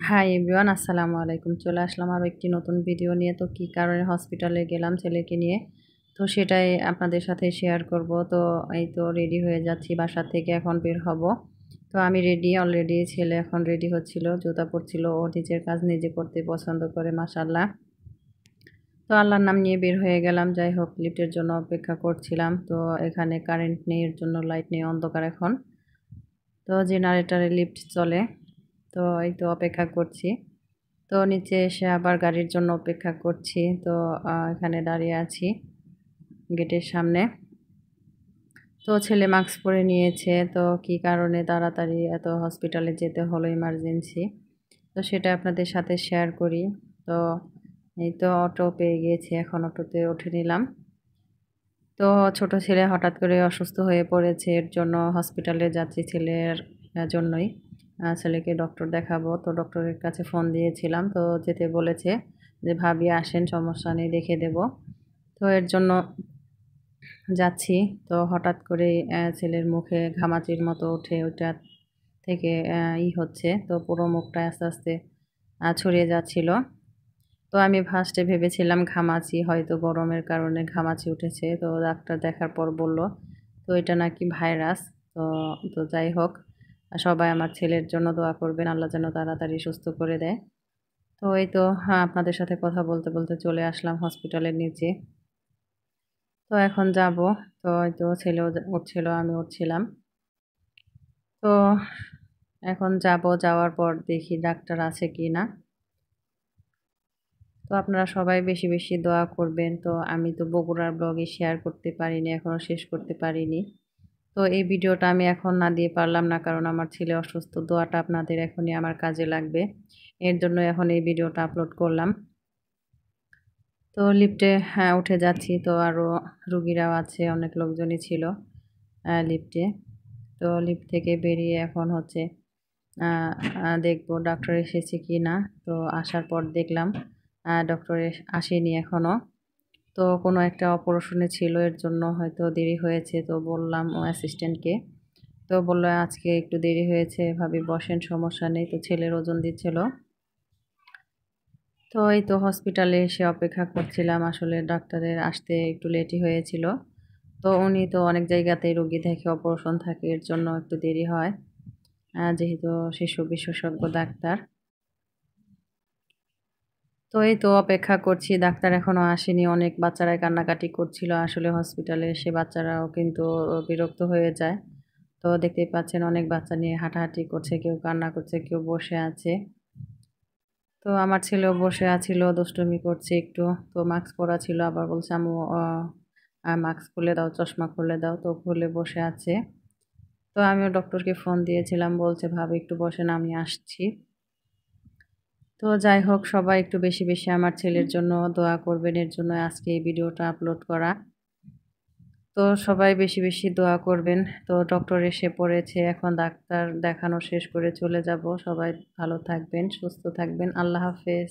Hi everyone, আসসালামু আলাইকুম। চলে আসলাম আরও একটি নতুন ভিডিও নিয়ে। তো কী কারণে হসপিটালে গেলাম ছেলেকে নিয়ে, তো সেটাই আপনাদের সাথে শেয়ার করব। তো এই তো রেডি হয়ে যাচ্ছি, বাসা থেকে এখন বের হব। তো আমি রেডি অলরেডি, ছেলে এখন রেডি হচ্ছিল, জুতা পরছিল। ও নিজের কাজ নিজে করতে পছন্দ করে, মাশাআল্লাহ। তো আল্লাহর নাম নিয়ে বের হয়ে গেলাম। যাই হোক, লিফটের জন্য অপেক্ষা করছিলাম। তো এখানে কারেন্ট নেই, এর জন্য লাইট নেই, অন্ধকার এখন। তো জেনারেটরে লিফট চলে। তো এই তো অপেক্ষা করছি। তো নিচে এসে আবার গাড়ির জন্য অপেক্ষা করছি। তো এখানে দাঁড়িয়ে আছি গেটের সামনে। তো ছেলে মাস্ক পরে নিয়েছে। তো কি কারণে তাড়াতাড়ি এত হসপিটালে যেতে হলো, ইমার্জেন্সি, তো সেটা আপনাদের সাথে শেয়ার করি। তো এই তো অটো পেয়ে গিয়েছি, এখন অটোতে উঠে নিলাম। তো ছোট ছেলে হঠাৎ করে অসুস্থ হয়ে পড়েছে, এর জন্য হসপিটালে যাচ্ছি ছেলের জন্যই। ছেলেকে ডক্টর দেখাবো, তো ডক্টরের কাছে ফোন দিয়েছিলাম। তো যেতে বলেছে যে ভাবি আসেন, সমস্যা নেই, দেখে দেব। তো এর জন্য যাচ্ছি। তো হঠাৎ করে ছেলের মুখে ঘামাচির মতো উঠে, ওইটা থেকে হচ্ছে, তো পুরো মুখটা আস্তে আস্তে ছড়িয়ে যাচ্ছিল। তো আমি ফার্স্টে ভেবেছিলাম ঘামাচি, হয়তো গরমের কারণে ঘামাচি উঠেছে। তো ডাক্তার দেখার পর বলল তো এটা নাকি ভাইরাস। তো তো যাই হোক, সবাই আমার ছেলের জন্য দোয়া করবেন, আল্লাহ যেন তাড়াতাড়ি সুস্থ করে দেয়। তো এই তো, হ্যাঁ, আপনাদের সাথে কথা বলতে বলতে চলে আসলাম হসপিটালের নিচে। তো এখন যাব। তো এই তো ছেলেও উঠছিল, আমি উঠছিলাম। তো এখন যাব, যাওয়ার পর দেখি ডাক্তার আছে কি না। তো আপনারা সবাই বেশি বেশি দোয়া করবেন। তো আমি তো বগুড়ার ব্লগে শেয়ার করতে পারিনি, এখনও শেষ করতে পারিনি। তো এই ভিডিওটা আমি এখন না দিয়ে পারলাম না, কারণ আমার ছেলে অসুস্থ। দোয়াটা আপনাদের এখনই আমার কাজে লাগবে, এর জন্য এখন এই ভিডিওটা আপলোড করলাম। তো লিফটে, হ্যাঁ, উঠে যাচ্ছি। তো আরও রুগীরাও আছে, অনেক লোকজনই ছিল লিফটে। তো লিফট থেকে বেরিয়ে এখন হচ্ছে দেখবো ডক্টর এসেছে কি না। তো আসার পর দেখলাম ডক্টর আসেনি এখনও। তো কোনো একটা অপারেশনে ছিল, এর জন্য হয়তো দেরি হয়েছে। তো বললাম ও অ্যাসিস্ট্যান্টকে, তো বললো আজকে একটু দেরি হয়েছে, ভাবি বসেন, সমস্যা নেই। তো ছেলের ওজন দিচ্ছিল। তো এই তো হসপিটালে এসে অপেক্ষা করছিলাম। আসলে ডাক্তারের আসতে একটু লেটই হয়েছিল। তো উনি তো অনেক জায়গাতেই রোগী দেখে, অপারেশন থাকে, এর জন্য একটু দেরি হয়, যেহেতু শিশু বিশেষজ্ঞ ডাক্তার। তো এই তো অপেক্ষা করছি, ডাক্তার এখনও আসেনি। অনেক বাচ্চারাই কান্নাকাটি করছিল। আসলে হসপিটালে এসে বাচ্চারাও কিন্তু বিরক্ত হয়ে যায়। তো দেখতেই পাচ্ছেন, অনেক বাচ্চা নিয়ে হাঁটাহাঁটি করছে, কেউ কান্না করছে, কেউ বসে আছে। তো আমার ছেলেও বসে আছিল, দুষ্টুমি করছে একটু। তো মাস্ক পরা ছিল, আবার বলছে আম্মু মাস্ক খুলে দাও, চশমা খুলে দাও। তো খুলে বসে আছে। তো আমিও ডক্টরকে ফোন দিয়েছিলাম, বলছে ভাবি একটু বসেন, আমি আসছি। তো যাই হোক, সবাই একটু বেশি বেশি আমার ছেলের জন্য দোয়া করবেন, এর জন্য আজকে এই ভিডিওটা আপলোড করা। তো সবাই বেশি বেশি দোয়া করবেন। তো ডক্টর এসে পড়েছে, এখন ডাক্তার দেখানো শেষ করে চলে যাব। সবাই ভালো থাকবেন, সুস্থ থাকবেন। আল্লাহ হাফেজ।